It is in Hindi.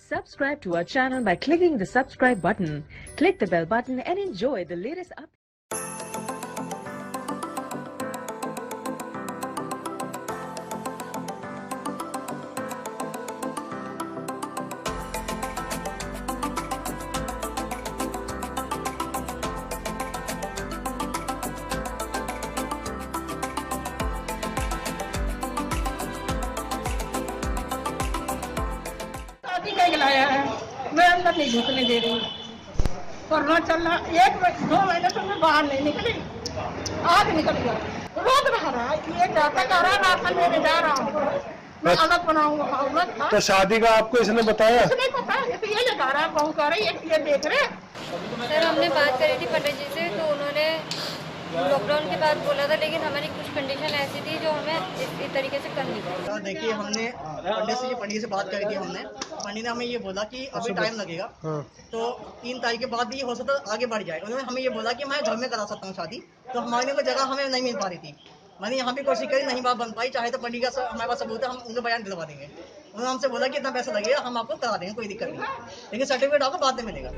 Subscribe to our channel by clicking the subscribe button. Click the bell button and enjoy the latest updates. लाया है, मैं अंदर नहीं घुसने दे रही। कोरोना चल रहा 1-2 महीने से मैं बाहर नहीं निकली, आज निकल गया। रोज रहा रहा ये जाता जा रहा, राशन लेने जा रहा हूँ, मैं अलग बनाऊंगा। तो शादी का आपको इसने बताया? इसने पता, ये लगा रहा है, बहू कह रही है, ये देख रहे। सर हमने बात करी थी पंडित जी से, तो उन्होंने लॉकडाउन के बाद बोला था, लेकिन हमारी कुछ कंडीशन ऐसी थी जो हमें इस तरीके से करनी पड़ी। देखिए हमने पंडित से बात करी थी हमने, पंडित ने हमें ये बोला कि अभी टाइम लगेगा, तो 3 तारीख के बाद भी हो सकता है आगे बढ़ जाएगा। उन्होंने हमें ये बोला कि मैं घर में करा सकता हूँ शादी, तो हमारे को जगह हमें नहीं मिल पा रही थी। मैंने यहाँ भी कोशिश करी, नहीं बात बन पाई। चाहे तो पंडित का हमारे पास सबूत है, हम उनको बयान दिलवा देंगे। उन्होंने हमसे बोला कि इतना पैसा लगेगा, हम आपको करा देंगे, कोई दिक्कत नहीं, लेकिन सर्टिफिकेट आपको बाद में मिलेगा।